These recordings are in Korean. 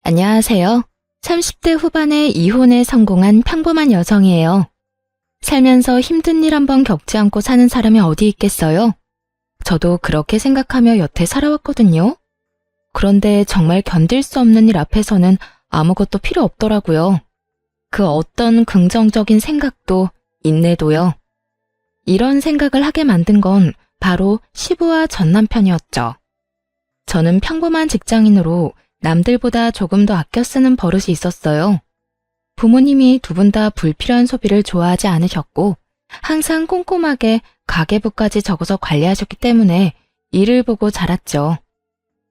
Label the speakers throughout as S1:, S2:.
S1: 안녕하세요. 30대 후반에 이혼에 성공한 평범한 여성이에요. 살면서 힘든 일 한번 겪지 않고 사는 사람이 어디 있겠어요? 저도 그렇게 생각하며 여태 살아왔거든요. 그런데 정말 견딜 수 없는 일 앞에서는 아무것도 필요 없더라고요. 그 어떤 긍정적인 생각도, 인내도요. 이런 생각을 하게 만든 건 바로 시부와 전 남편이었죠. 저는 평범한 직장인으로 남들보다 조금 더 아껴 쓰는 버릇이 있었어요. 부모님이 두 분 다 불필요한 소비를 좋아하지 않으셨고 항상 꼼꼼하게 가계부까지 적어서 관리하셨기 때문에 일을 보고 자랐죠.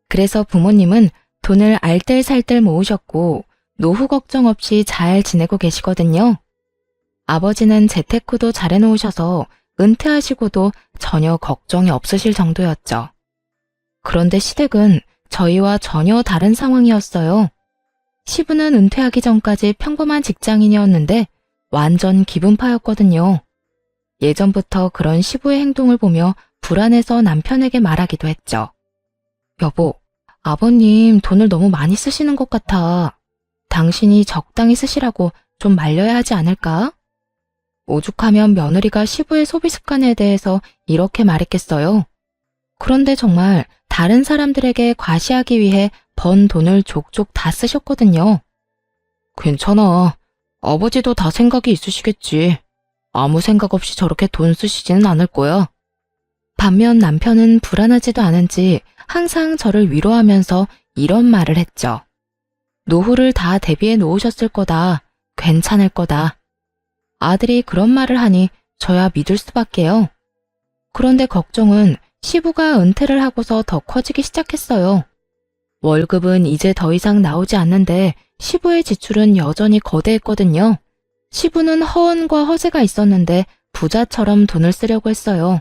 S1: 그래서 부모님은 돈을 알뜰살뜰 모으셨고 노후 걱정 없이 잘 지내고 계시거든요. 아버지는 재테크도 잘 해놓으셔서 은퇴하시고도 전혀 걱정이 없으실 정도였죠. 그런데 시댁은 저희와 전혀 다른 상황이었어요. 시부는 은퇴하기 전까지 평범한 직장인이었는데 완전 기분파였거든요. 예전부터 그런 시부의 행동을 보며 불안해서 남편에게 말하기도 했죠. 여보, 아버님 돈을 너무 많이 쓰시는 것 같아. 당신이 적당히 쓰시라고 좀 말려야 하지 않을까? 오죽하면 며느리가 시부의 소비 습관에 대해서 이렇게 말했겠어요. 그런데 정말 다른 사람들에게 과시하기 위해 번 돈을 족족 다 쓰셨거든요. 괜찮아. 아버지도 다 생각이 있으시겠지. 아무 생각 없이 저렇게 돈 쓰시지는 않을 거야. 반면 남편은 불안하지도 않은지 항상 저를 위로하면서 이런 말을 했죠. 노후를 다 대비해 놓으셨을 거다. 괜찮을 거다. 아들이 그런 말을 하니 저야 믿을 수밖에요. 그런데 걱정은 시부가 은퇴를 하고서 더 커지기 시작했어요. 월급은 이제 더 이상 나오지 않는데 시부의 지출은 여전히 거대했거든요. 시부는 허언과 허세가 있었는데 부자처럼 돈을 쓰려고 했어요.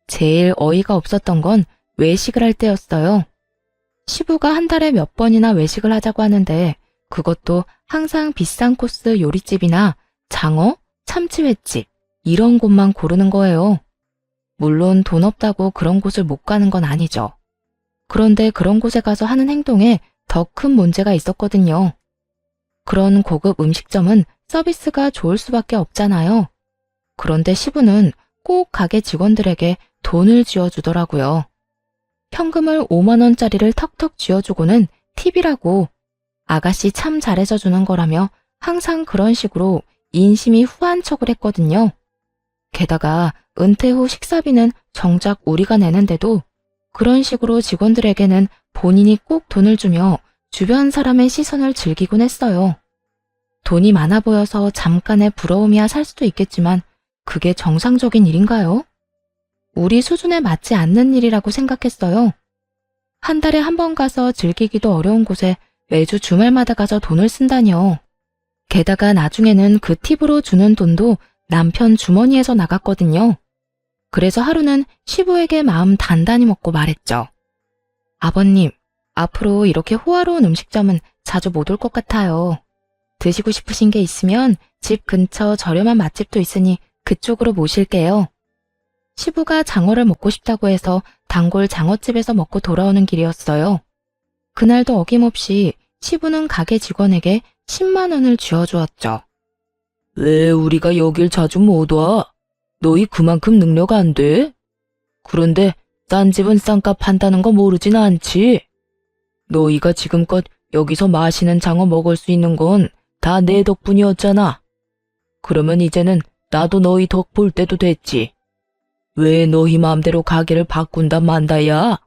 S1: 제일 어이가 없었던 건 외식을 할 때였어요. 시부가 한 달에 몇 번이나 외식을 하자고 하는데 그것도 항상 비싼 코스 요리집이나 장어, 참치횟집 이런 곳만 고르는 거예요. 물론 돈 없다고 그런 곳을 못 가는 건 아니죠. 그런데 그런 곳에 가서 하는 행동에 더 큰 문제가 있었거든요. 그런 고급 음식점은 서비스가 좋을 수밖에 없잖아요. 그런데 시부는 꼭 가게 직원들에게 돈을 쥐어주더라고요. 현금을 5만 원짜리를 턱턱 쥐어주고는 팁이라고 아가씨 참 잘해서 주는 거라며 항상 그런 식으로 인심이 후한 척을 했거든요. 게다가 은퇴 후 식사비는 정작 우리가 내는데도 그런 식으로 직원들에게는 본인이 꼭 돈을 주며 주변 사람의 시선을 즐기곤 했어요. 돈이 많아 보여서 잠깐의 부러움이야 살 수도 있겠지만 그게 정상적인 일인가요? 우리 수준에 맞지 않는 일이라고 생각했어요. 한 달에 한 번 가서 즐기기도 어려운 곳에 매주 주말마다 가서 돈을 쓴다뇨. 게다가 나중에는 그 팁으로 주는 돈도 남편 주머니에서 나갔거든요. 그래서 하루는 시부에게 마음 단단히 먹고 말했죠. 아버님, 앞으로 이렇게 호화로운 음식점은 자주 못 올 것 같아요. 드시고 싶으신 게 있으면 집 근처 저렴한 맛집도 있으니 그쪽으로 모실게요. 시부가 장어를 먹고 싶다고 해서 단골 장어집에서 먹고 돌아오는 길이었어요. 그날도 어김없이 시부는 가게 직원에게 10만 원을 쥐어주었죠. 왜 우리가 여길 자주 못 와? 너희 그만큼 능력 안 돼? 그런데 싼 집은 싼값 한다는 거 모르진 않지? 너희가 지금껏 여기서 맛있는 장어 먹을 수 있는 건 다 내 덕분이었잖아. 그러면 이제는 나도 너희 덕 볼 때도 됐지. 왜 너희 마음대로 가게를 바꾼다 만다야?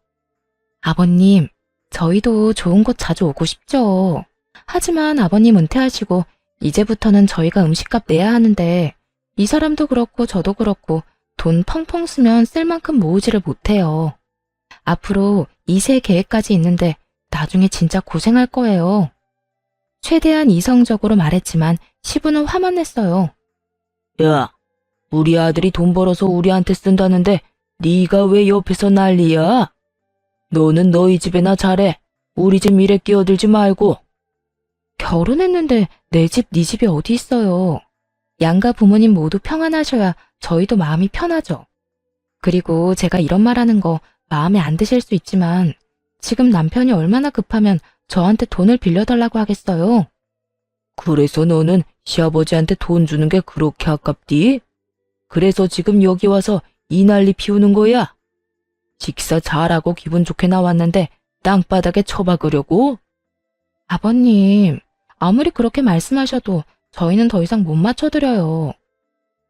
S1: 아버님, 저희도 좋은 곳 자주 오고 싶죠. 하지만 아버님 은퇴하시고 이제부터는 저희가 음식값 내야 하는데 이 사람도 그렇고 저도 그렇고 돈 펑펑 쓰면 쓸 만큼 모으지를 못해요. 앞으로 2세 계획까지 있는데 나중에 진짜 고생할 거예요. 최대한 이성적으로 말했지만 시부는 화만 냈어요. 야, 우리 아들이 돈 벌어서 우리한테 쓴다는데 네가 왜 옆에서 난리야? 너는 너희 집에나 잘해. 우리 집 일에 끼어들지 말고. 결혼했는데 내 집, 네 집이 어디 있어요. 양가 부모님 모두 평안하셔야 저희도 마음이 편하죠. 그리고 제가 이런 말하는 거 마음에 안 드실 수 있지만 지금 남편이 얼마나 급하면 저한테 돈을 빌려달라고 하겠어요?
S2: 그래서 너는 시아버지한테 돈 주는 게 그렇게 아깝디? 그래서 지금 여기 와서 이 난리 피우는 거야? 식사 잘하고 기분 좋게 나왔는데 땅바닥에 처박으려고?
S1: 아버님, 아무리 그렇게 말씀하셔도 저희는 더 이상 못 맞춰드려요.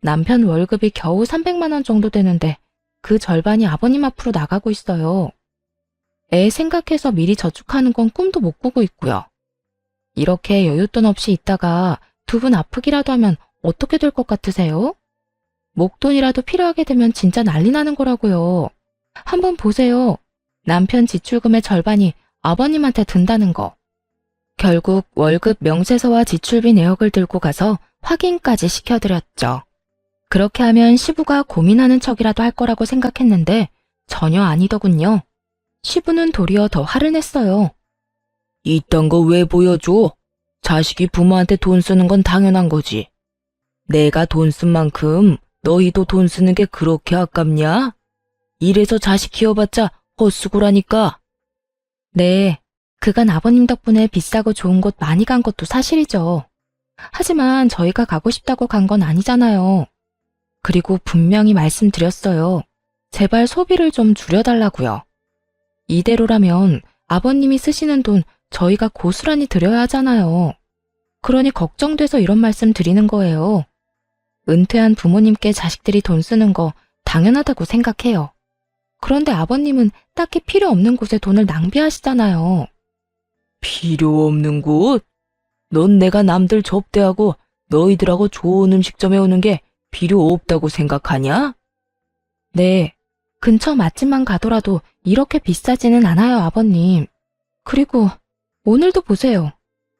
S1: 남편 월급이 겨우 300만 원 정도 되는데 그 절반이 아버님 앞으로 나가고 있어요. 애 생각해서 미리 저축하는 건 꿈도 못 꾸고 있고요. 이렇게 여윳돈 없이 있다가 두 분 아프기라도 하면 어떻게 될 것 같으세요? 목돈이라도 필요하게 되면 진짜 난리 나는 거라고요. 한번 보세요. 남편 지출금의 절반이 아버님한테 든다는 거. 결국 월급 명세서와 지출비 내역을 들고 가서 확인까지 시켜드렸죠. 그렇게 하면 시부가 고민하는 척이라도 할 거라고 생각했는데 전혀 아니더군요. 시부는 도리어 더 화를 냈어요.
S2: 이딴 거 왜 보여줘? 자식이 부모한테 돈 쓰는 건 당연한 거지. 내가 돈 쓴 만큼 너희도 돈 쓰는 게 그렇게 아깝냐? 이래서 자식 키워봤자 헛수고라니까.
S1: 네, 그간 아버님 덕분에 비싸고 좋은 곳 많이 간 것도 사실이죠. 하지만 저희가 가고 싶다고 간 건 아니잖아요. 그리고 분명히 말씀드렸어요. 제발 소비를 좀 줄여달라고요. 이대로라면 아버님이 쓰시는 돈 저희가 고스란히 드려야 하잖아요. 그러니 걱정돼서 이런 말씀 드리는 거예요. 은퇴한 부모님께 자식들이 돈 쓰는 거 당연하다고 생각해요. 그런데 아버님은 딱히 필요 없는 곳에 돈을 낭비하시잖아요.
S2: 필요 없는 곳? 넌 내가 남들 접대하고 너희들하고 좋은 음식점에 오는 게 필요 없다고 생각하냐?
S1: 네, 근처 맛집만 가더라도 이렇게 비싸지는 않아요, 아버님. 그리고 오늘도 보세요.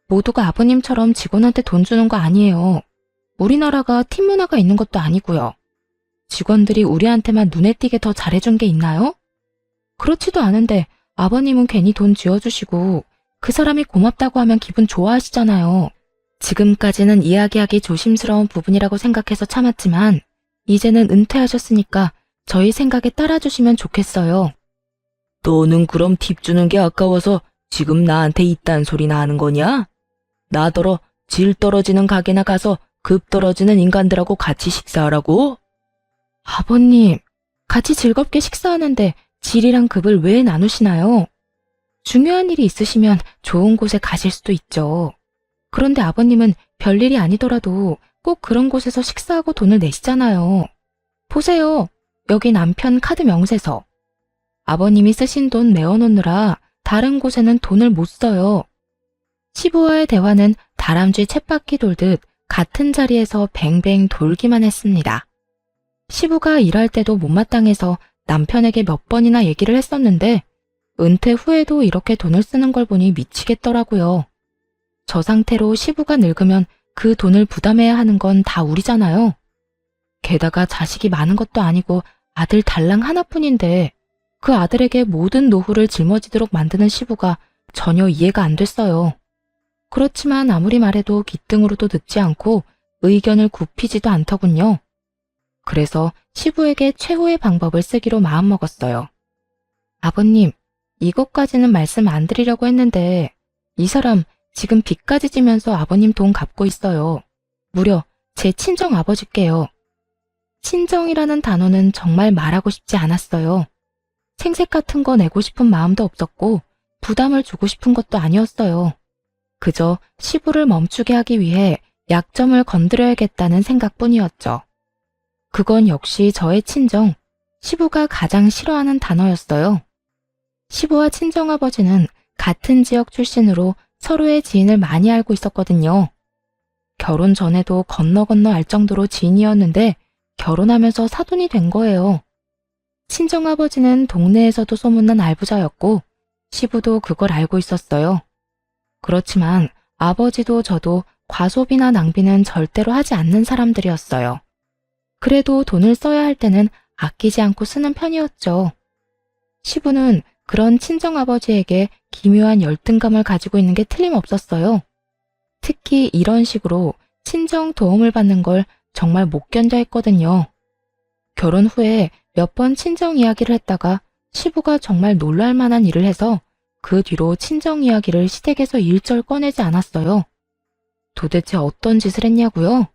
S1: 모두가 아버님처럼 직원한테 돈 주는 거 아니에요. 우리나라가 팀 문화가 있는 것도 아니고요. 직원들이 우리한테만 눈에 띄게 더 잘해준 게 있나요? 그렇지도 않은데 아버님은 괜히 돈 쥐어주시고 그 사람이 고맙다고 하면 기분 좋아하시잖아요. 지금까지는 이야기하기 조심스러운 부분이라고 생각해서 참았지만 이제는 은퇴하셨으니까 저희 생각에 따라주시면 좋겠어요.
S2: 너는 그럼 팁 주는 게 아까워서 지금 나한테 이딴 소리나 하는 거냐? 나더러 질 떨어지는 가게나 가서 급 떨어지는 인간들하고 같이 식사하라고?
S1: 아버님, 같이 즐겁게 식사하는데 질이랑 급을 왜 나누시나요? 중요한 일이 있으시면 좋은 곳에 가실 수도 있죠. 그런데 아버님은 별일이 아니더라도 꼭 그런 곳에서 식사하고 돈을 내시잖아요. 보세요. 여기 남편 카드 명세서. 아버님이 쓰신 돈 메워놓느라 다른 곳에는 돈을 못 써요. 시부와의 대화는 다람쥐 쳇바퀴 돌듯 같은 자리에서 뱅뱅 돌기만 했습니다. 시부가 일할 때도 못마땅해서 남편에게 몇 번이나 얘기를 했었는데 은퇴 후에도 이렇게 돈을 쓰는 걸 보니 미치겠더라고요. 저 상태로 시부가 늙으면 그 돈을 부담해야 하는 건 다 우리잖아요. 게다가 자식이 많은 것도 아니고 아들 달랑 하나뿐인데 그 아들에게 모든 노후를 짊어지도록 만드는 시부가 전혀 이해가 안 됐어요. 그렇지만 아무리 말해도 귀등으로도 듣지 않고 의견을 굽히지도 않더군요. 그래서 시부에게 최후의 방법을 쓰기로 마음먹었어요. 아버님, 이것까지는 말씀 안 드리려고 했는데 이 사람 지금 빚까지 지면서 아버님 돈 갚고 있어요. 무려 제 친정 아버지께요. 친정이라는 단어는 정말 말하고 싶지 않았어요. 생색 같은 거 내고 싶은 마음도 없었고 부담을 주고 싶은 것도 아니었어요. 그저 시부를 멈추게 하기 위해 약점을 건드려야겠다는 생각뿐이었죠. 그건 역시 저의 친정, 시부가 가장 싫어하는 단어였어요. 시부와 친정아버지는 같은 지역 출신으로 서로의 지인을 많이 알고 있었거든요. 결혼 전에도 건너 알 정도로 지인이었는데 결혼하면서 사돈이 된 거예요. 친정아버지는 동네에서도 소문난 알부자였고 시부도 그걸 알고 있었어요. 그렇지만 아버지도 저도 과소비나 낭비는 절대로 하지 않는 사람들이었어요. 그래도 돈을 써야 할 때는 아끼지 않고 쓰는 편이었죠. 시부는 그런 친정아버지에게 기묘한 열등감을 가지고 있는 게 틀림없었어요. 특히 이런 식으로 친정 도움을 받는 걸 정말 못 견뎌 했거든요. 결혼 후에 몇 번 친정 이야기를 했다가 시부가 정말 놀랄 만한 일을 해서 그 뒤로 친정 이야기를 시댁에서 일절 꺼내지 않았어요. 도대체 어떤 짓을 했냐고요?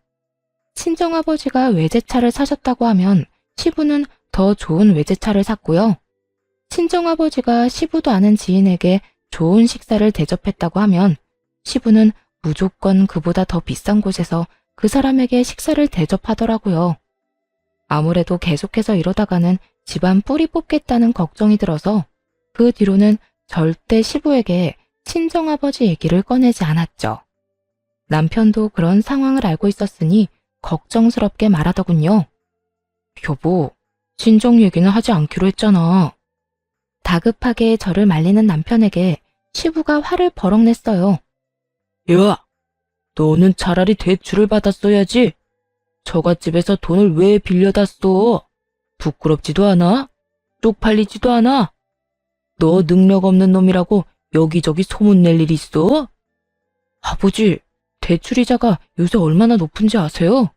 S1: 친정아버지가 외제차를 사셨다고 하면 시부는 더 좋은 외제차를 샀고요. 친정아버지가 시부도 아는 지인에게 좋은 식사를 대접했다고 하면 시부는 무조건 그보다 더 비싼 곳에서 그 사람에게 식사를 대접하더라고요. 아무래도 계속해서 이러다가는 집안 뿌리 뽑겠다는 걱정이 들어서 그 뒤로는 절대 시부에게 친정아버지 얘기를 꺼내지 않았죠. 남편도 그런 상황을 알고 있었으니 걱정스럽게 말하더군요. 여보, 친정 얘기는 하지 않기로 했잖아. 다급하게 저를 말리는 남편에게 시부가 화를 버럭 냈어요.
S2: 야, 너는 차라리 대출을 받았어야지. 처갓집에서 돈을 왜 빌려다 써? 부끄럽지도 않아? 쪽팔리지도 않아? 너 능력 없는 놈이라고 여기저기 소문낼 일 있어?
S1: 아버지, 대출이자가 요새 얼마나 높은지 아세요?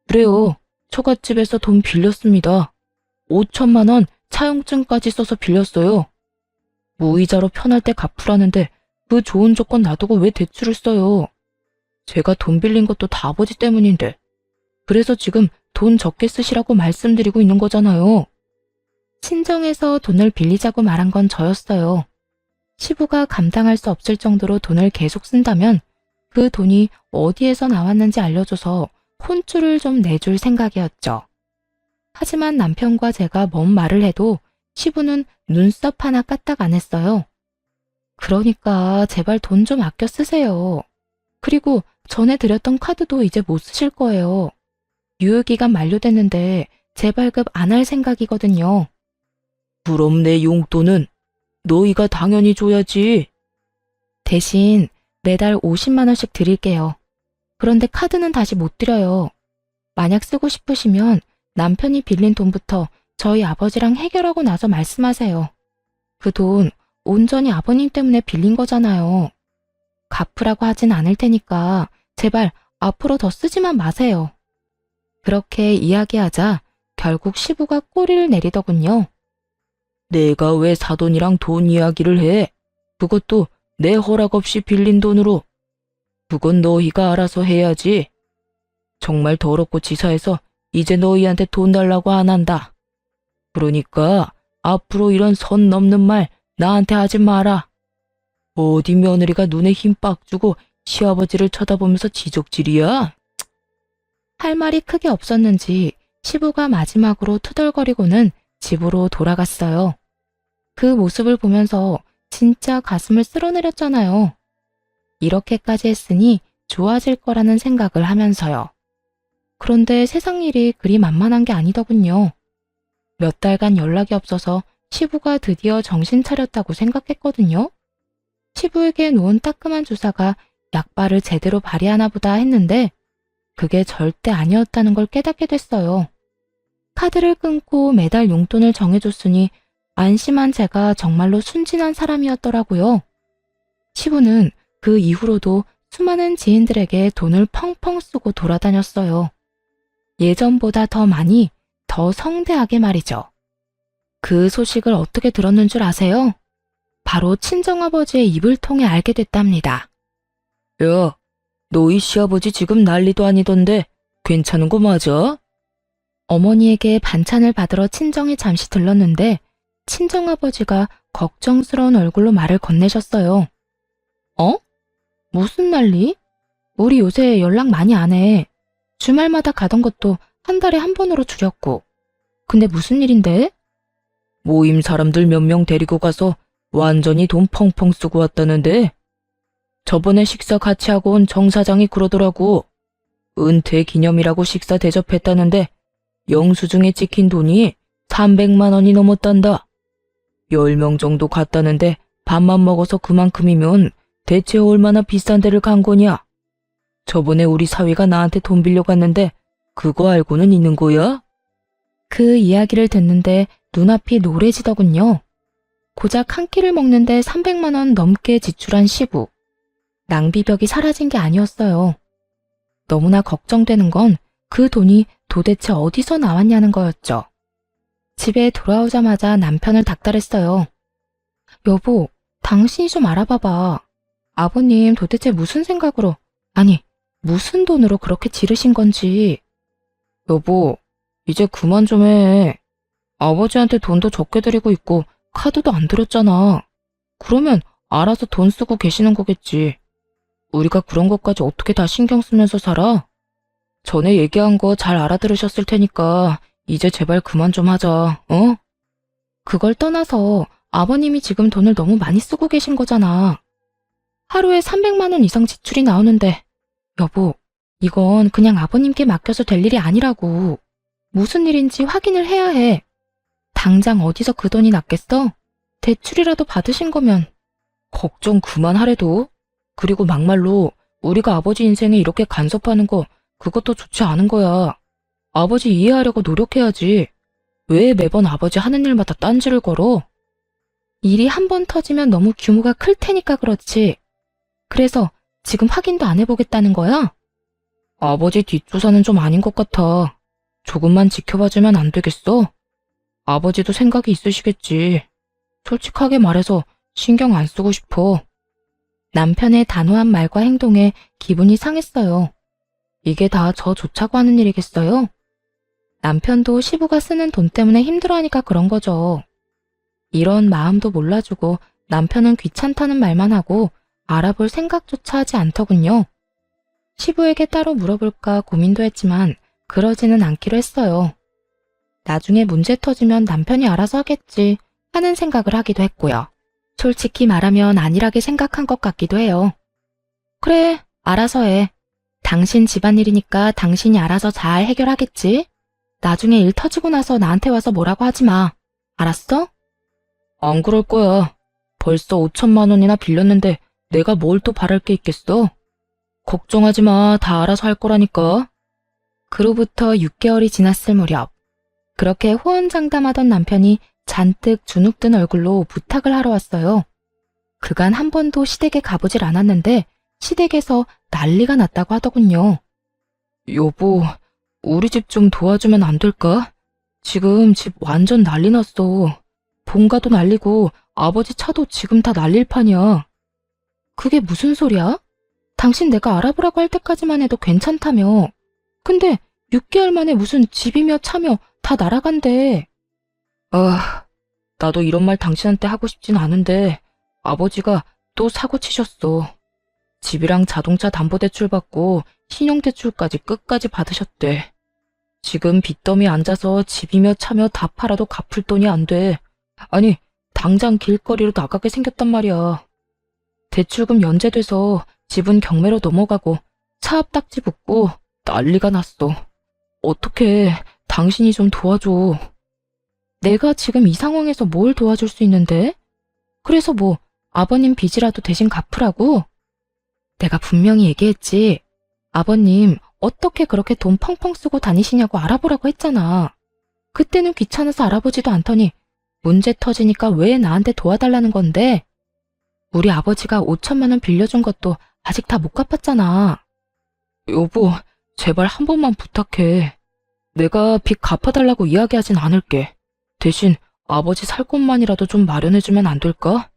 S1: 그래요. 처갓집에서 돈 빌렸습니다. 5천만 원 차용증까지 써서 빌렸어요. 무이자로 편할 때 갚으라는데 그 좋은 조건 놔두고 왜 대출을 써요? 제가 돈 빌린 것도 다 아버지 때문인데. 그래서 지금 돈 적게 쓰시라고 말씀드리고 있는 거잖아요. 친정에서 돈을 빌리자고 말한 건 저였어요. 시부가 감당할 수 없을 정도로 돈을 계속 쓴다면 그 돈이 어디에서 나왔는지 알려줘서 혼쭐을 좀 내줄 생각이었죠. 하지만 남편과 제가 뭔 말을 해도 시부는 눈썹 하나 까딱 안 했어요. 그러니까 제발 돈 좀 아껴 쓰세요. 그리고 전에 드렸던 카드도 이제 못 쓰실 거예요. 유효기간 만료됐는데 재발급 안 할 생각이거든요.
S2: 그럼 내 용돈은 너희가 당연히 줘야지.
S1: 대신 매달 50만 원씩 드릴게요. 그런데 카드는 다시 못 드려요. 만약 쓰고 싶으시면 남편이 빌린 돈부터 저희 아버지랑 해결하고 나서 말씀하세요. 그 돈 온전히 아버님 때문에 빌린 거잖아요. 갚으라고 하진 않을 테니까 제발 앞으로 더 쓰지만 마세요. 그렇게 이야기하자 결국 시부가 꼬리를 내리더군요.
S2: 내가 왜 사돈이랑 돈 이야기를 해? 그것도 내 허락 없이 빌린 돈으로. 그건 너희가 알아서 해야지. 정말 더럽고 치사해서 이제 너희한테 돈 달라고 안 한다. 그러니까 앞으로 이런 선 넘는 말 나한테 하지 마라. 어디 며느리가 눈에 힘 빡 주고 시아버지를 쳐다보면서 지적질이야?
S1: 할 말이 크게 없었는지 시부가 마지막으로 투덜거리고는 집으로 돌아갔어요. 그 모습을 보면서 진짜 가슴을 쓸어내렸잖아요. 이렇게까지 했으니 좋아질 거라는 생각을 하면서요. 그런데 세상 일이 그리 만만한 게 아니더군요. 몇 달간 연락이 없어서 시부가 드디어 정신 차렸다고 생각했거든요. 시부에게 놓은 따끔한 주사가 약발을 제대로 발휘하나 보다 했는데 그게 절대 아니었다는 걸 깨닫게 됐어요. 카드를 끊고 매달 용돈을 정해줬으니 안심한 제가 정말로 순진한 사람이었더라고요. 시부는 그 이후로도 수많은 지인들에게 돈을 펑펑 쓰고 돌아다녔어요. 예전보다 더 많이, 더 성대하게 말이죠. 그 소식을 어떻게 들었는 줄 아세요? 바로 친정아버지의 입을 통해 알게 됐답니다.
S2: 야, 너희 시아버지 지금 난리도 아니던데 괜찮은 거 맞아?
S1: 어머니에게 반찬을 받으러 친정에 잠시 들렀는데 친정아버지가 걱정스러운 얼굴로 말을 건네셨어요. 어? 무슨 난리? 우리 요새 연락 많이 안 해. 주말마다 가던 것도 한 달에 한 번으로 줄였고. 근데 무슨 일인데?
S2: 모임 사람들 몇 명 데리고 가서 완전히 돈 펑펑 쓰고 왔다는데 저번에 식사 같이 하고 온 정 사장이 그러더라고. 은퇴 기념이라고 식사 대접했다는데 영수증에 찍힌 돈이 300만 원이 넘었단다. 10명 정도 갔다는데 밥만 먹어서 그만큼이면 대체 얼마나 비싼 데를 간 거냐? 저번에 우리 사위가 나한테 돈 빌려갔는데 그거 알고는 있는 거야?
S1: 그 이야기를 듣는데 눈앞이 노래지더군요. 고작 한 끼를 먹는데 300만 원 넘게 지출한 시부. 낭비벽이 사라진 게 아니었어요. 너무나 걱정되는 건 그 돈이 도대체 어디서 나왔냐는 거였죠. 집에 돌아오자마자 남편을 닥달했어요. 여보, 당신이 좀 알아봐봐. 아버님 도대체 무슨 생각으로, 아니, 무슨 돈으로 그렇게 지르신 건지.
S2: 여보, 이제 그만 좀 해. 아버지한테 돈도 적게 드리고 있고 카드도 안 드렸잖아. 그러면 알아서 돈 쓰고 계시는 거겠지. 우리가 그런 것까지 어떻게 다 신경 쓰면서 살아? 전에 얘기한 거 잘 알아들으셨을 테니까 이제 제발 그만 좀 하자, 어?
S1: 그걸 떠나서 아버님이 지금 돈을 너무 많이 쓰고 계신 거잖아. 하루에 300만 원 이상 지출이 나오는데, 여보, 이건 그냥 아버님께 맡겨서 될 일이 아니라고. 무슨 일인지 확인을 해야 해. 당장 어디서 그 돈이 났겠어? 대출이라도 받으신 거면.
S2: 걱정 그만하래도. 그리고 막말로 우리가 아버지 인생에 이렇게 간섭하는 거 그것도 좋지 않은 거야. 아버지 이해하려고 노력해야지. 왜 매번 아버지 하는 일마다 딴지를 걸어?
S1: 일이 한 번 터지면 너무 규모가 클 테니까 그렇지. 그래서 지금 확인도 안 해보겠다는 거야?
S2: 아버지 뒷조사는 좀 아닌 것 같아. 조금만 지켜봐주면 안 되겠어? 아버지도 생각이 있으시겠지. 솔직하게 말해서 신경 안 쓰고 싶어.
S1: 남편의 단호한 말과 행동에 기분이 상했어요. 이게 다 저 좋자고 하는 일이겠어요? 남편도 시부가 쓰는 돈 때문에 힘들어하니까 그런 거죠. 이런 마음도 몰라주고 남편은 귀찮다는 말만 하고 알아볼 생각조차 하지 않더군요. 시부에게 따로 물어볼까 고민도 했지만 그러지는 않기로 했어요. 나중에 문제 터지면 남편이 알아서 하겠지 하는 생각을 하기도 했고요. 솔직히 말하면 안일하게 생각한 것 같기도 해요. 그래, 알아서 해. 당신 집안일이니까 당신이 알아서 잘 해결하겠지? 나중에 일 터지고 나서 나한테 와서 뭐라고 하지 마. 알았어?
S2: 안 그럴 거야. 벌써 5천만 원이나 빌렸는데 내가 뭘 또 바랄 게 있겠어? 걱정하지 마. 다 알아서 할 거라니까.
S1: 그로부터 6개월이 지났을 무렵, 그렇게 호언장담하던 남편이 잔뜩 주눅든 얼굴로 부탁을 하러 왔어요. 그간 한 번도 시댁에 가보질 않았는데 시댁에서 난리가 났다고 하더군요.
S2: 여보, 우리 집 좀 도와주면 안 될까? 지금 집 완전 난리 났어. 본가도 난리고 아버지 차도 지금 다 난릴 판이야.
S1: 그게 무슨 소리야? 당신 내가 알아보라고 할 때까지만 해도 괜찮다며. 근데 6개월 만에 무슨 집이며 차며 다 날아간대.
S2: 아, 나도 이런 말 당신한테 하고 싶진 않은데 아버지가 또 사고 치셨어. 집이랑 자동차 담보대출 받고 신용대출까지 끝까지 받으셨대. 지금 빚더미 앉아서 집이며 차며 다 팔아도 갚을 돈이 안 돼. 아니, 당장 길거리로 나가게 생겼단 말이야. 대출금 연재돼서 집은 경매로 넘어가고 차 앞딱지 붙고 난리가 났어. 어떡해, 당신이 좀 도와줘.
S1: 내가 지금 이 상황에서 뭘 도와줄 수 있는데? 그래서 뭐 아버님 빚이라도 대신 갚으라고? 내가 분명히 얘기했지. 아버님 어떻게 그렇게 돈 펑펑 쓰고 다니시냐고 알아보라고 했잖아. 그때는 귀찮아서 알아보지도 않더니 문제 터지니까 왜 나한테 도와달라는 건데? 우리 아버지가 5천만 원 빌려준 것도 아직 다 못 갚았잖아.
S2: 여보, 제발 한 번만 부탁해. 내가 빚 갚아달라고 이야기하진 않을게. 대신 아버지 살 곳만이라도 좀 마련해주면 안 될까?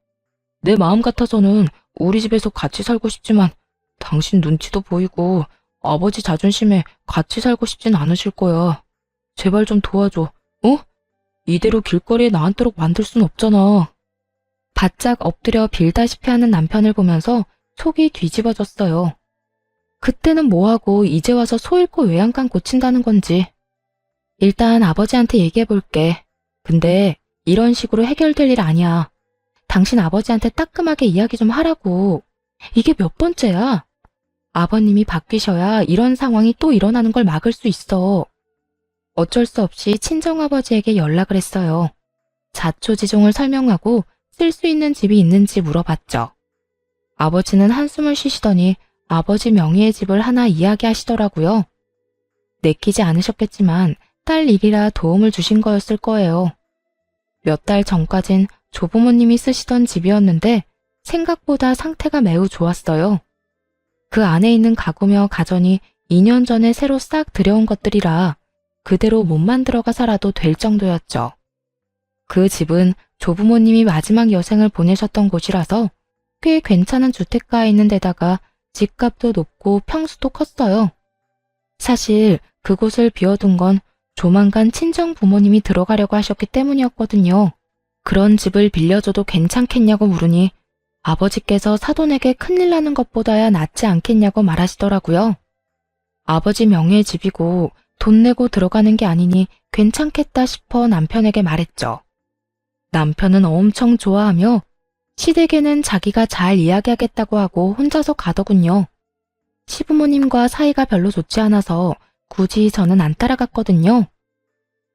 S2: 내 마음 같아서는 우리 집에서 같이 살고 싶지만 당신 눈치도 보이고 아버지 자존심에 같이 살고 싶진 않으실 거야. 제발 좀 도와줘, 어? 이대로 길거리에 나앉도록 만들 순 없잖아.
S1: 바짝 엎드려 빌다시피 하는 남편을 보면서 속이 뒤집어졌어요. 그때는 뭐하고 이제 와서 소 잃고 외양간 고친다는 건지. 일단 아버지한테 얘기해볼게. 근데 이런 식으로 해결될 일 아니야. 당신 아버지한테 따끔하게 이야기 좀 하라고. 이게 몇 번째야? 아버님이 바뀌셔야 이런 상황이 또 일어나는 걸 막을 수 있어. 어쩔 수 없이 친정아버지에게 연락을 했어요. 자초지종을 설명하고 쓸 수 있는 집이 있는지 물어봤죠. 아버지는 한숨을 쉬시더니 아버지 명의의 집을 하나 이야기하시더라고요. 내키지 않으셨겠지만 딸 일이라 도움을 주신 거였을 거예요. 몇 달 전까진 조부모님이 쓰시던 집이었는데 생각보다 상태가 매우 좋았어요. 그 안에 있는 가구며 가전이 2년 전에 새로 싹 들여온 것들이라 그대로 몸만 들어가 살아도 될 정도였죠. 그 집은 조부모님이 마지막 여생을 보내셨던 곳이라서 꽤 괜찮은 주택가에 있는 데다가 집값도 높고 평수도 컸어요. 사실 그곳을 비워둔 건 조만간 친정 부모님이 들어가려고 하셨기 때문이었거든요. 그런 집을 빌려줘도 괜찮겠냐고 물으니 아버지께서 사돈에게 큰일 나는 것보다야 낫지 않겠냐고 말하시더라고요. 아버지 명의의 집이고 돈 내고 들어가는 게 아니니 괜찮겠다 싶어 남편에게 말했죠. 남편은 엄청 좋아하며 시댁에는 자기가 잘 이야기하겠다고 하고 혼자서 가더군요. 시부모님과 사이가 별로 좋지 않아서 굳이 저는 안 따라갔거든요.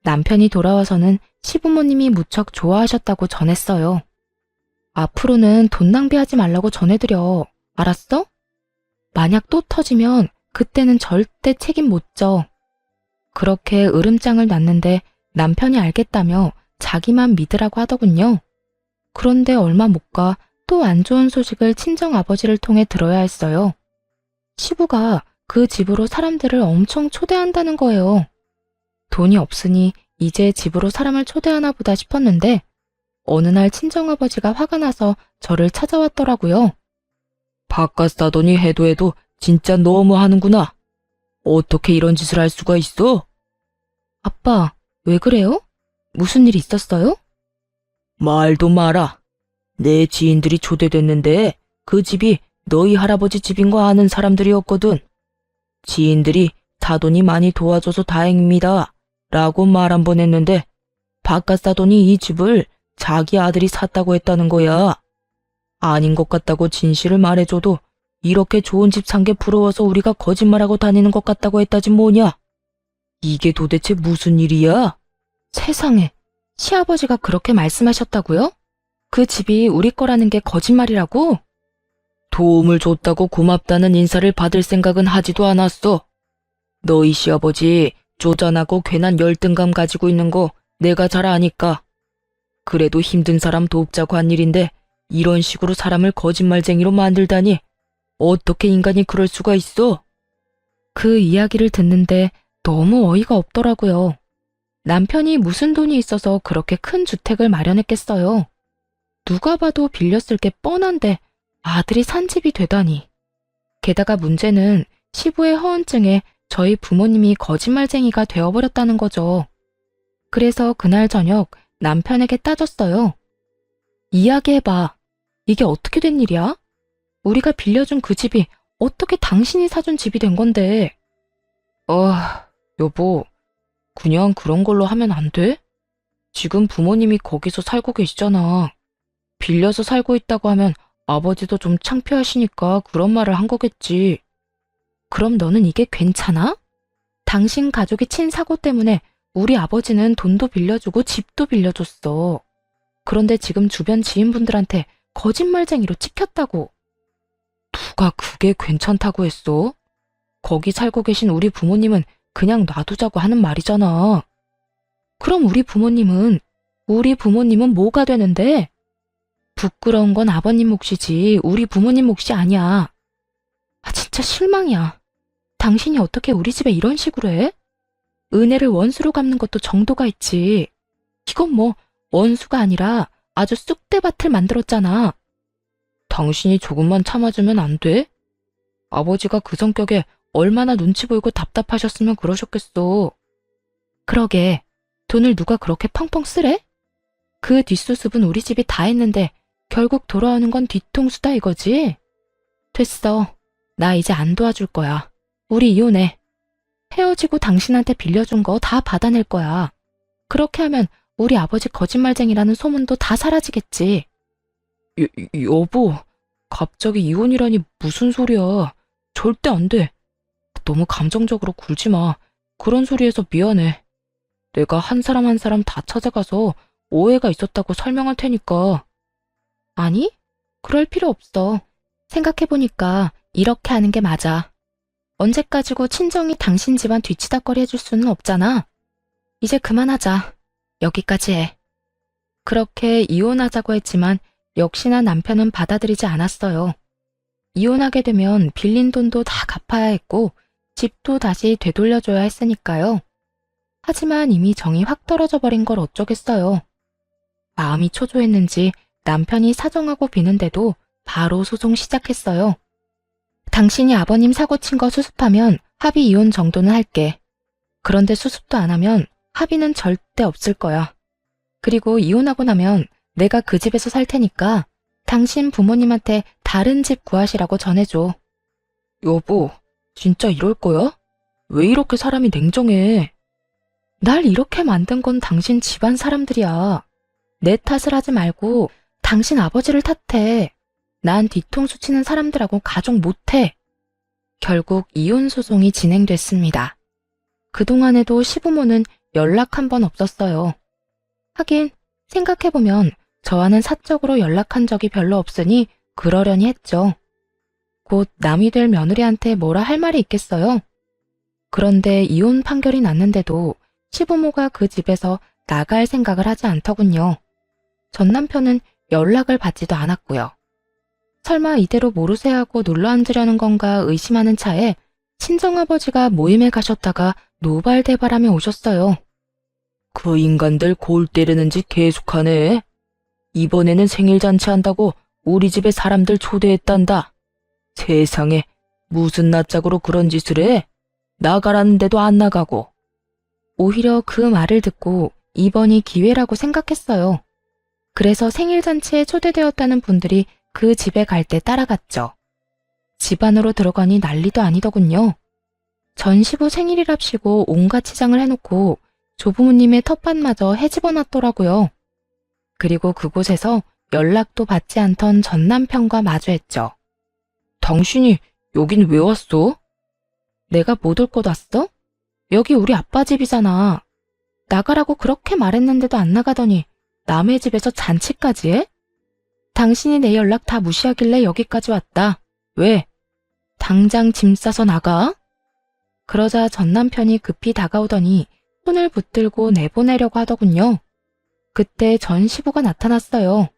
S1: 남편이 돌아와서는 시부모님이 무척 좋아하셨다고 전했어요. 앞으로는 돈 낭비하지 말라고 전해드려. 알았어? 만약 또 터지면 그때는 절대 책임 못 져. 그렇게 으름장을 놨는데 남편이 알겠다며 자기만 믿으라고 하더군요. 그런데 얼마 못 가 또 안 좋은 소식을 친정 아버지를 통해 들어야 했어요. 시부가 그 집으로 사람들을 엄청 초대한다는 거예요. 돈이 없으니 이제 집으로 사람을 초대하나 보다 싶었는데 어느 날 친정아버지가 화가 나서 저를 찾아왔더라고요.
S2: 바깥 사돈이 해도 진짜 너무 하는구나. 어떻게 이런 짓을 할 수가 있어?
S1: 아빠, 왜 그래요? 무슨 일 있었어요?
S2: 말도 마라. 내 지인들이 초대됐는데 그 집이 너희 할아버지 집인 거 아는 사람들이었거든. 지인들이 사돈이 많이 도와줘서 다행입니다. 라고 말 한 번 했는데 바깥 사돈이 이 집을 자기 아들이 샀다고 했다는 거야. 아닌 것 같다고 진실을 말해줘도 이렇게 좋은 집 산 게 부러워서 우리가 거짓말하고 다니는 것 같다고 했다지 뭐냐. 이게 도대체 무슨 일이야?
S1: 세상에, 시아버지가 그렇게 말씀하셨다고요? 그 집이 우리 거라는 게 거짓말이라고?
S2: 도움을 줬다고 고맙다는 인사를 받을 생각은 하지도 않았어. 너희 시아버지 쪼잔하고 괜한 열등감 가지고 있는 거 내가 잘 아니까. 그래도 힘든 사람 돕자고 한 일인데 이런 식으로 사람을 거짓말쟁이로 만들다니 어떻게 인간이 그럴 수가 있어?
S1: 그 이야기를 듣는데 너무 어이가 없더라고요. 남편이 무슨 돈이 있어서 그렇게 큰 주택을 마련했겠어요. 누가 봐도 빌렸을 게 뻔한데 아들이 산 집이 되다니. 게다가 문제는 시부의 허언증에 저희 부모님이 거짓말쟁이가 되어버렸다는 거죠. 그래서 그날 저녁 남편에게 따졌어요. 이야기해봐. 이게 어떻게 된 일이야? 우리가 빌려준 그 집이 어떻게 당신이 사준 집이 된 건데.
S2: 여보, 그냥 그런 걸로 하면 안 돼? 지금 부모님이 거기서 살고 계시잖아. 빌려서 살고 있다고 하면 아버지도 좀 창피하시니까 그런 말을 한 거겠지.
S1: 그럼 너는 이게 괜찮아? 당신 가족이 친 사고 때문에 우리 아버지는 돈도 빌려주고 집도 빌려줬어. 그런데 지금 주변 지인분들한테 거짓말쟁이로 찍혔다고.
S2: 누가 그게 괜찮다고 했어? 거기 살고 계신 우리 부모님은 그냥 놔두자고 하는 말이잖아.
S1: 그럼 우리 부모님은 뭐가 되는데? 부끄러운 건 아버님 몫이지 우리 부모님 몫이 아니야. 아, 진짜 실망이야. 당신이 어떻게 우리 집에 이런 식으로 해? 은혜를 원수로 갚는 것도 정도가 있지. 이건 뭐 원수가 아니라 아주 쑥대밭을 만들었잖아.
S2: 당신이 조금만 참아주면 안 돼? 아버지가 그 성격에 얼마나 눈치 보이고 답답하셨으면 그러셨겠어.
S1: 그러게, 돈을 누가 그렇게 펑펑 쓰래? 그 뒷수습은 우리 집이 다 했는데 결국 돌아오는 건 뒤통수다 이거지? 됐어. 나 이제 안 도와줄 거야. 우리 이혼해. 헤어지고 당신한테 빌려준 거 다 받아낼 거야. 그렇게 하면 우리 아버지 거짓말쟁이라는 소문도 다 사라지겠지.
S2: 여보, 갑자기 이혼이라니 무슨 소리야. 절대 안 돼. 너무 감정적으로 굴지 마. 그런 소리해서 미안해. 내가 한 사람 한 사람 다 찾아가서 오해가 있었다고 설명할 테니까.
S1: 아니, 그럴 필요 없어. 생각해보니까 이렇게 하는 게 맞아. 언제까지고 친정이 당신 집안 뒤치다꺼리 해줄 수는 없잖아. 이제 그만하자. 여기까지 해. 그렇게 이혼하자고 했지만 역시나 남편은 받아들이지 않았어요. 이혼하게 되면 빌린 돈도 다 갚아야 했고 집도 다시 되돌려줘야 했으니까요. 하지만 이미 정이 확 떨어져 버린 걸 어쩌겠어요. 마음이 초조했는지 남편이 사정하고 비는데도 바로 소송 시작했어요. 당신이 아버님 사고 친 거 수습하면 합의 이혼 정도는 할게. 그런데 수습도 안 하면 합의는 절대 없을 거야. 그리고 이혼하고 나면 내가 그 집에서 살 테니까 당신 부모님한테 다른 집 구하시라고 전해줘.
S2: 여보, 진짜 이럴 거야? 왜 이렇게 사람이 냉정해?
S1: 날 이렇게 만든 건 당신 집안 사람들이야. 내 탓을 하지 말고 당신 아버지를 탓해. 난 뒤통수 치는 사람들하고 가족 못해. 결국 이혼 소송이 진행됐습니다. 그동안에도 시부모는 연락 한 번 없었어요. 하긴 생각해보면 저와는 사적으로 연락한 적이 별로 없으니 그러려니 했죠. 곧 남이 될 며느리한테 뭐라 할 말이 있겠어요. 그런데 이혼 판결이 났는데도 시부모가 그 집에서 나갈 생각을 하지 않더군요. 전 남편은 연락을 받지도 않았고요. 설마 이대로 모르쇠 하고 놀러 앉으려는 건가 의심하는 차에 친정아버지가 모임에 가셨다가 노발대발하며 오셨어요.
S2: 그 인간들 골 때리는 짓 계속하네. 이번에는 생일잔치 한다고 우리 집에 사람들 초대했단다. 세상에, 무슨 낯짝으로 그런 짓을 해? 나가라는데도 안 나가고.
S1: 오히려 그 말을 듣고 이번이 기회라고 생각했어요. 그래서 생일잔치에 초대되었다는 분들이 그 집에 갈 때 따라갔죠. 집 안으로 들어가니 난리도 아니더군요. 전 시부 생일이랍시고 온갖 치장을 해놓고 조부모님의 텃밭마저 헤집어놨더라고요. 그리고 그곳에서 연락도 받지 않던 전 남편과 마주했죠.
S2: 당신이 여긴 왜 왔어?
S1: 내가 못 올 곳 왔어? 여기 우리 아빠 집이잖아. 나가라고 그렇게 말했는데도 안 나가더니 남의 집에서 잔치까지 해? 당신이 내 연락 다 무시하길래 여기까지 왔다. 왜? 당장 짐 싸서 나가? 그러자 전 남편이 급히 다가오더니 손을 붙들고 내보내려고 하더군요. 그때 전 시부가 나타났어요.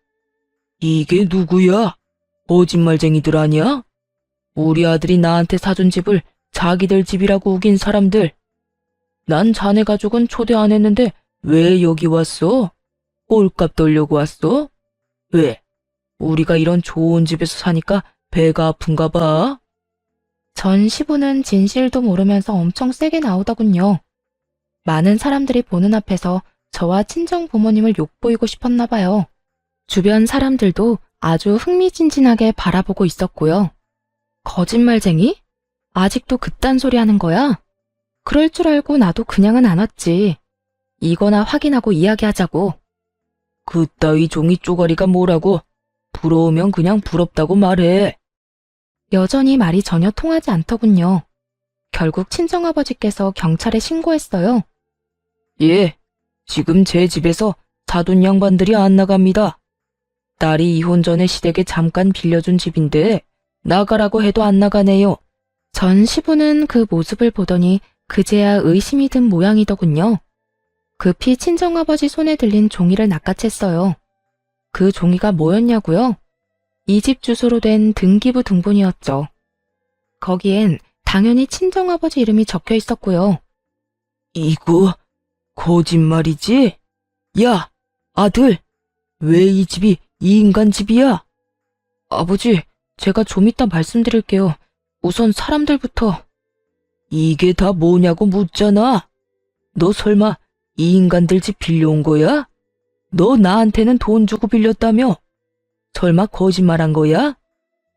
S2: 이게 누구야? 거짓말쟁이들 아니야? 우리 아들이 나한테 사준 집을 자기들 집이라고 우긴 사람들. 난 자네 가족은 초대 안 했는데 왜 여기 왔어? 꼴값 떨려고 왔어? 왜? 우리가 이런 좋은 집에서 사니까 배가 아픈가 봐?
S1: 전 시부는 진실도 모르면서 엄청 세게 나오더군요. 많은 사람들이 보는 앞에서 저와 친정 부모님을 욕보이고 싶었나 봐요. 주변 사람들도 아주 흥미진진하게 바라보고 있었고요. 거짓말쟁이? 아직도 그딴 소리 하는 거야? 그럴 줄 알고 나도 그냥은 안 왔지. 이거나 확인하고 이야기하자고.
S2: 그따위 종이 쪼가리가 뭐라고? 부러우면 그냥 부럽다고 말해.
S1: 여전히 말이 전혀 통하지 않더군요. 결국 친정아버지께서 경찰에 신고했어요.
S2: 예, 지금 제 집에서 사돈 양반들이 안 나갑니다. 딸이 이혼 전에 시댁에 잠깐 빌려준 집인데 나가라고 해도 안 나가네요.
S1: 전 시부는 그 모습을 보더니 그제야 의심이 든 모양이더군요. 급히 친정아버지 손에 들린 종이를 낚아챘어요. 그 종이가 뭐였냐고요? 이 집 주소로 된 등기부 등본이었죠. 거기엔 당연히 친정아버지 이름이 적혀 있었고요.
S2: 이거 거짓말이지? 야, 아들, 왜 이 집이 이 인간 집이야?
S1: 아버지, 제가 좀 이따 말씀드릴게요. 우선 사람들부터.
S2: 이게 다 뭐냐고 묻잖아. 너 설마 이 인간들 집 빌려온 거야? 너 나한테는 돈 주고 빌렸다며? 설마 거짓말한 거야?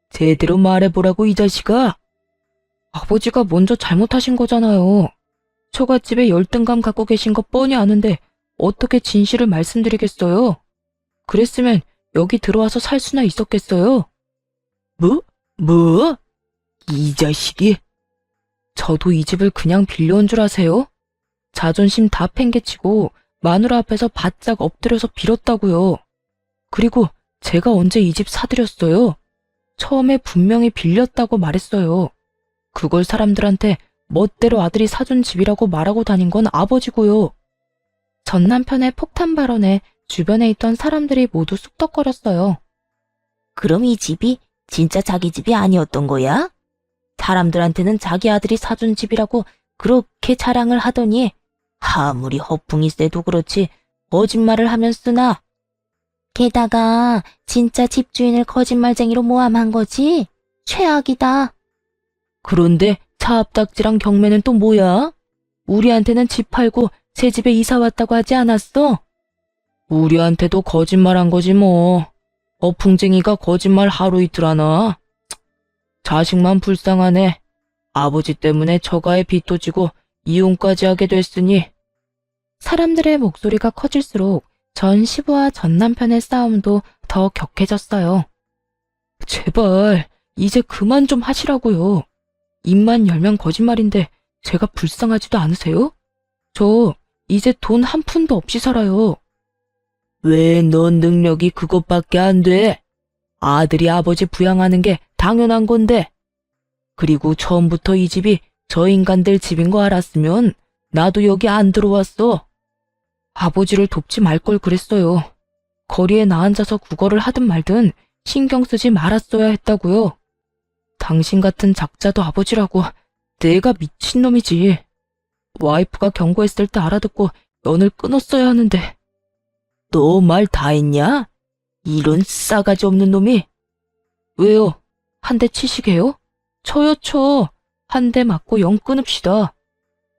S2: 제대로 말해보라고 이 자식아.
S1: 아버지가 먼저 잘못하신 거잖아요. 처갓집에 열등감 갖고 계신 거 뻔히 아는데 어떻게 진실을 말씀드리겠어요? 그랬으면 여기 들어와서 살 수나 있었겠어요?
S2: 뭐? 이 자식이?
S1: 저도 이 집을 그냥 빌려온 줄 아세요? 자존심 다 팽개치고 마누라 앞에서 바짝 엎드려서 빌었다고요. 그리고 제가 언제 이 집 사드렸어요? 처음에 분명히 빌렸다고 말했어요. 그걸 사람들한테 멋대로 아들이 사준 집이라고 말하고 다닌 건 아버지고요. 전 남편의 폭탄 발언에 주변에 있던 사람들이 모두 쑥덕거렸어요.
S3: 그럼 이 집이 진짜 자기 집이 아니었던 거야? 사람들한테는 자기 아들이 사준 집이라고 그렇게 자랑을 하더니 아무리 허풍이 세도 그렇지 거짓말을 하면 쓰나? 게다가 진짜 집주인을 거짓말쟁이로 모함한 거지? 최악이다.
S2: 그런데 차압딱지랑 경매는 또 뭐야? 우리한테는 집 팔고 새 집에 이사 왔다고 하지 않았어? 우리한테도 거짓말한 거지 뭐. 어풍쟁이가 거짓말 하루 이틀 하나? 자식만 불쌍하네. 아버지 때문에 처가에 빚도 지고 이혼까지 하게 됐으니.
S1: 사람들의 목소리가 커질수록 전 시부와 전 남편의 싸움도 더 격해졌어요.
S2: 제발 이제 그만 좀 하시라고요. 입만 열면 거짓말인데 제가 불쌍하지도 않으세요? 저 이제 돈 한 푼도 없이 살아요. 왜 넌 능력이 그것밖에 안 돼? 아들이 아버지 부양하는 게 당연한 건데. 그리고 처음부터 이 집이 저 인간들 집인 거 알았으면 나도 여기 안 들어왔어. 아버지를 돕지 말 걸 그랬어요. 거리에 나앉아서 구걸을 하든 말든 신경 쓰지 말았어야 했다고요. 당신 같은 작자도 아버지라고. 내가 미친놈이지. 와이프가 경고했을 때 알아듣고 연을 끊었어야 하는데. 너 말 다 했냐? 이런 싸가지 없는 놈이. 왜요? 한 대 치시게요? 쳐요 쳐. 한 대 맞고 연 끊읍시다.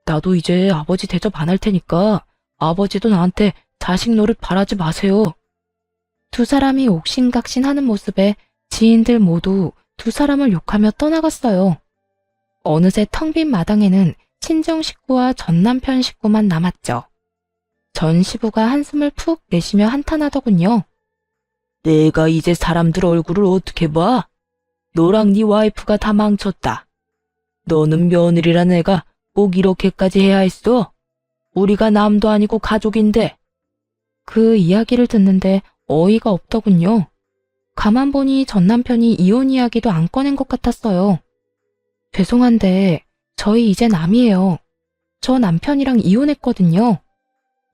S2: 나도 이제 아버지 대접 안 할 테니까 아버지도 나한테 자식 노릇 바라지 마세요.
S1: 두 사람이 옥신각신하는 모습에 지인들 모두 두 사람을 욕하며 떠나갔어요. 어느새 텅 빈 마당에는 친정 식구와 전 남편 식구만 남았죠. 전 시부가 한숨을 푹 내쉬며 한탄하더군요.
S2: 내가 이제 사람들 얼굴을 어떻게 봐? 너랑 네 와이프가 다 망쳤다. 너는 며느리란 애가 꼭 이렇게까지 해야 했어? 우리가 남도 아니고 가족인데.
S1: 그 이야기를 듣는데 어이가 없더군요. 가만 보니 전 남편이 이혼 이야기도 안 꺼낸 것 같았어요. 죄송한데 저희 이제 남이에요. 저 남편이랑 이혼했거든요.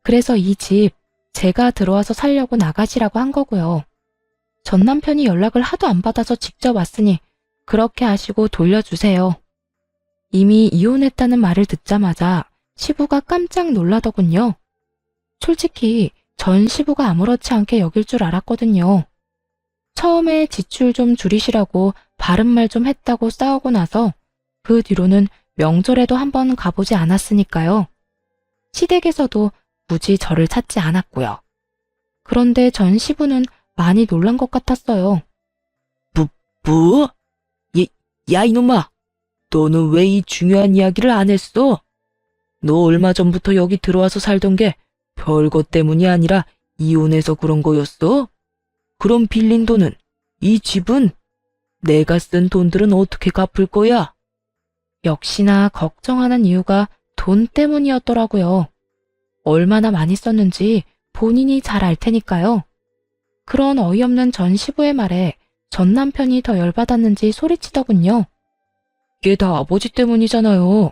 S1: 그래서 이 집 제가 들어와서 살려고 나가시라고 한 거고요. 전 남편이 연락을 하도 안 받아서 직접 왔으니 그렇게 하시고 돌려주세요. 이미 이혼했다는 말을 듣자마자 시부가 깜짝 놀라더군요. 솔직히 전 시부가 아무렇지 않게 여길 줄 알았거든요. 처음에 지출 좀 줄이시라고 바른말 좀 했다고 싸우고 나서 그 뒤로는 명절에도 한번 가보지 않았으니까요. 시댁에서도 굳이 저를 찾지 않았고요. 그런데 전 시부는 많이 놀란 것 같았어요.
S2: 뭐? 야 이놈아. 너는 왜 이 중요한 이야기를 안 했어? 너 얼마 전부터 여기 들어와서 살던 게 별것 때문이 아니라 이혼해서 그런 거였어? 그럼 빌린 돈은? 이 집은? 내가 쓴 돈들은 어떻게 갚을 거야?
S1: 역시나 걱정하는 이유가 돈 때문이었더라고요. 얼마나 많이 썼는지 본인이 잘 알 테니까요. 그런 어이없는 전 시부의 말에 전 남편이 더 열받았는지 소리치더군요.
S2: 이게 다 아버지 때문이잖아요.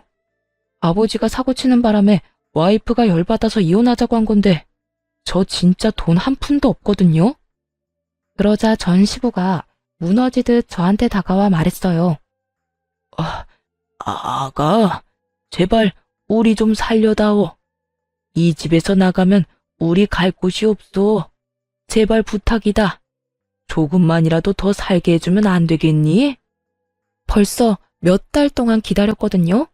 S2: 아버지가 사고치는 바람에 와이프가 열받아서 이혼하자고 한 건데 저 진짜 돈 한 푼도 없거든요.
S1: 그러자 전 시부가 무너지듯 저한테 다가와 말했어요.
S2: 아가, 제발 우리 좀 살려다오. 이 집에서 나가면 우리 갈 곳이 없어. 제발 부탁이다. 조금만이라도 더 살게 해주면 안 되겠니?
S1: 벌써 몇 달 동안 기다렸거든요.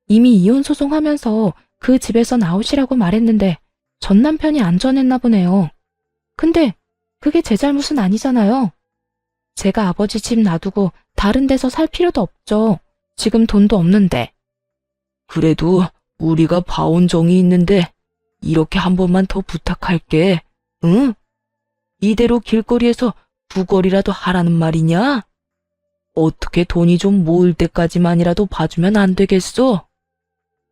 S1: 이미 이혼 소송하면서 그 집에서 나오시라고 말했는데 전 남편이 안 전했나 보네요. 근데 그게 제 잘못은 아니잖아요. 제가 아버지 집 놔두고 다른 데서 살 필요도 없죠. 지금 돈도 없는데.
S2: 그래도 우리가 봐온 정이 있는데 이렇게 한 번만 더 부탁할게. 응? 이대로 길거리에서 구걸이라도 하라는 말이냐? 어떻게 돈이 좀 모을 때까지만이라도 봐주면 안 되겠어?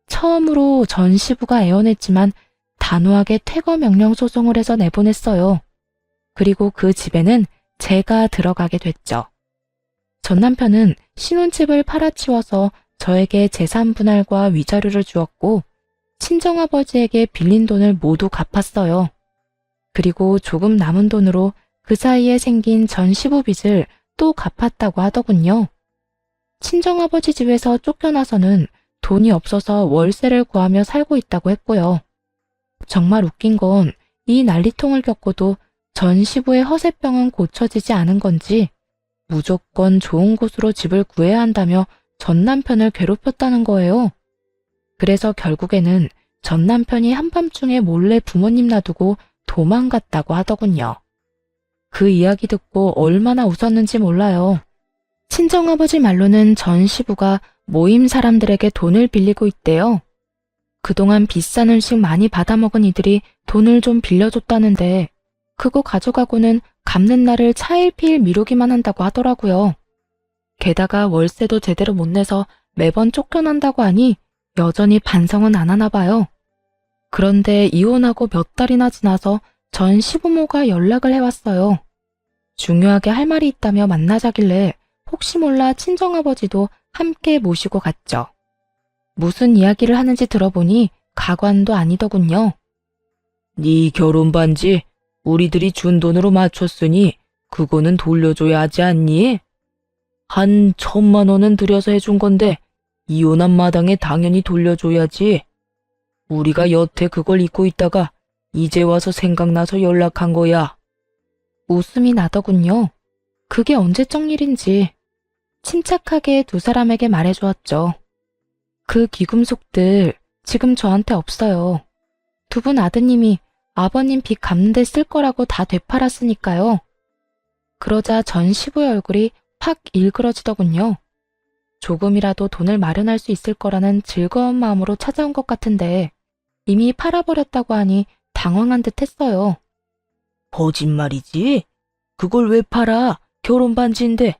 S1: 처음으로 전 시부가 애원했지만 단호하게 퇴거 명령 소송을 해서 내보냈어요. 그리고 그 집에는 제가 들어가게 됐죠. 전 남편은 신혼집을 팔아치워서 저에게 재산 분할과 위자료를 주었고 친정아버지에게 빌린 돈을 모두 갚았어요. 그리고 조금 남은 돈으로 그 사이에 생긴 전 시부 빚을 또 갚았다고 하더군요. 친정아버지 집에서 쫓겨나서는 돈이 없어서 월세를 구하며 살고 있다고 했고요. 정말 웃긴 건 이 난리통을 겪고도 전 시부의 허세병은 고쳐지지 않은 건지 무조건 좋은 곳으로 집을 구해야 한다며 전 남편을 괴롭혔다는 거예요. 그래서 결국에는 전 남편이 한밤중에 몰래 부모님 놔두고 도망갔다고 하더군요. 그 이야기 듣고 얼마나 웃었는지 몰라요. 친정아버지 말로는 전 시부가 모임 사람들에게 돈을 빌리고 있대요. 그동안 비싼 음식 많이 받아먹은 이들이 돈을 좀 빌려줬다는데 그거 가져가고는 갚는 날을 차일피일 미루기만 한다고 하더라고요. 게다가 월세도 제대로 못 내서 매번 쫓겨난다고 하니 여전히 반성은 안 하나 봐요. 그런데 이혼하고 몇 달이나 지나서 전 시부모가 연락을 해왔어요. 중요하게 할 말이 있다며 만나자길래 혹시 몰라 친정아버지도 함께 모시고 갔죠. 무슨 이야기를 하는지 들어보니 가관도 아니더군요.
S2: 네 결혼 반지 우리들이 준 돈으로 맞췄으니 그거는 돌려줘야 하지 않니? 한 1,000만 원은 들여서 해준 건데 이혼한 마당에 당연히 돌려줘야지. 우리가 여태 그걸 잊고 있다가 이제 와서 생각나서 연락한 거야.
S1: 웃음이 나더군요. 그게 언제적 일인지 침착하게 두 사람에게 말해주었죠. 그 귀금속들 지금 저한테 없어요. 두 분 아드님이 아버님 빚 갚는 데 쓸 거라고 다 되팔았으니까요. 그러자 전 시부의 얼굴이 확 일그러지더군요. 조금이라도 돈을 마련할 수 있을 거라는 즐거운 마음으로 찾아온 것 같은데 이미 팔아버렸다고 하니 당황한 듯 했어요.
S2: 거짓말이지? 그걸 왜 팔아? 결혼 반지인데.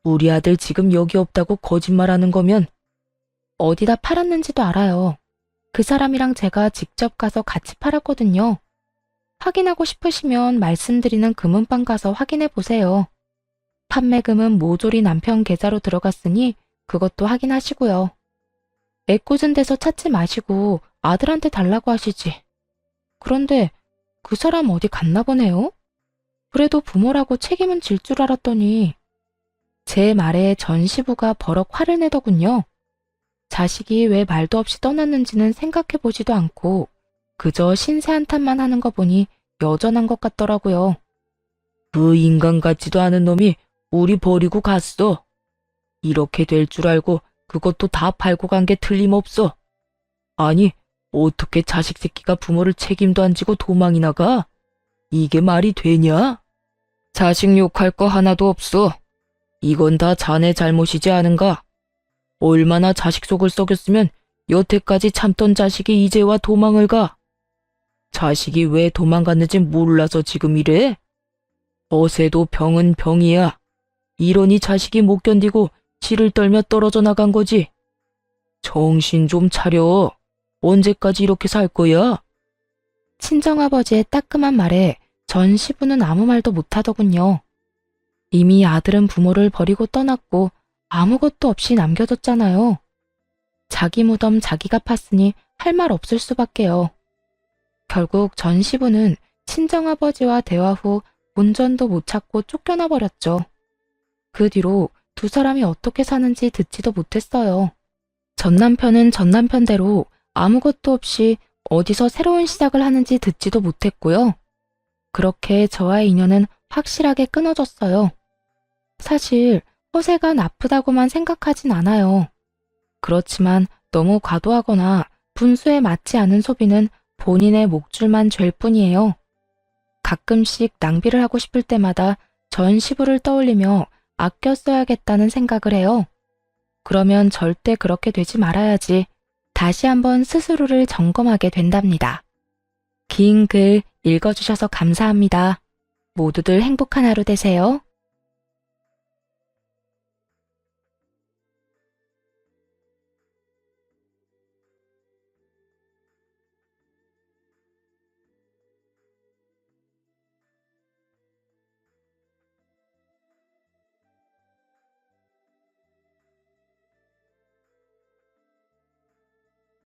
S2: 우리 아들 지금 여기 없다고 거짓말하는 거면
S1: 어디다 팔았는지도 알아요. 그 사람이랑 제가 직접 가서 같이 팔았거든요. 확인하고 싶으시면 말씀드리는 금은방 가서 확인해 보세요. 판매금은 모조리 남편 계좌로 들어갔으니 그것도 확인하시고요. 애꿎은 데서 찾지 마시고 아들한테 달라고 하시지. 그런데 그 사람 어디 갔나 보네요? 그래도 부모라고 책임은 질 줄 알았더니 제 말에 전 시부가 버럭 화를 내더군요. 자식이 왜 말도 없이 떠났는지는 생각해 보지도 않고 그저 신세 한탄만 하는 거 보니 여전한 것 같더라고요.
S2: 그 인간 같지도 않은 놈이 우리 버리고 갔어. 이렇게 될 줄 알고 그것도 다 팔고 간 게 틀림없어. 아니, 어떻게 자식 새끼가 부모를 책임도 안 지고 도망이 나가? 이게 말이 되냐? 자식 욕할 거 하나도 없어. 이건 다 자네 잘못이지 않은가? 얼마나 자식 속을 썩였으면 여태까지 참던 자식이 이제 와 도망을 가? 자식이 왜 도망갔는지 몰라서 지금 이래? 어세도 병은 병이야. 이러니 자식이 못 견디고 치를 떨며 떨어져 나간 거지. 정신 좀 차려. 언제까지 이렇게 살 거야?
S1: 친정아버지의 따끔한 말에 전 시부는 아무 말도 못하더군요. 이미 아들은 부모를 버리고 떠났고 아무것도 없이 남겨뒀잖아요. 자기 무덤 자기가 팠으니 할 말 없을 수밖에요. 결국 전 시부는 친정아버지와 대화 후 본전도 못 찾고 쫓겨나 버렸죠. 그 뒤로 두 사람이 어떻게 사는지 듣지도 못했어요. 전 남편은 전 남편대로 아무것도 없이 어디서 새로운 시작을 하는지 듣지도 못했고요. 그렇게 저와의 인연은 확실하게 끊어졌어요. 사실 허세가 나쁘다고만 생각하진 않아요. 그렇지만 너무 과도하거나 분수에 맞지 않은 소비는 본인의 목줄만 죄일 뿐이에요. 가끔씩 낭비를 하고 싶을 때마다 전 시부를 떠올리며 아껴 써야겠다는 생각을 해요. 그러면 절대 그렇게 되지 말아야지 다시 한번 스스로를 점검하게 된답니다. 긴 글 읽어주셔서 감사합니다. 모두들 행복한 하루 되세요.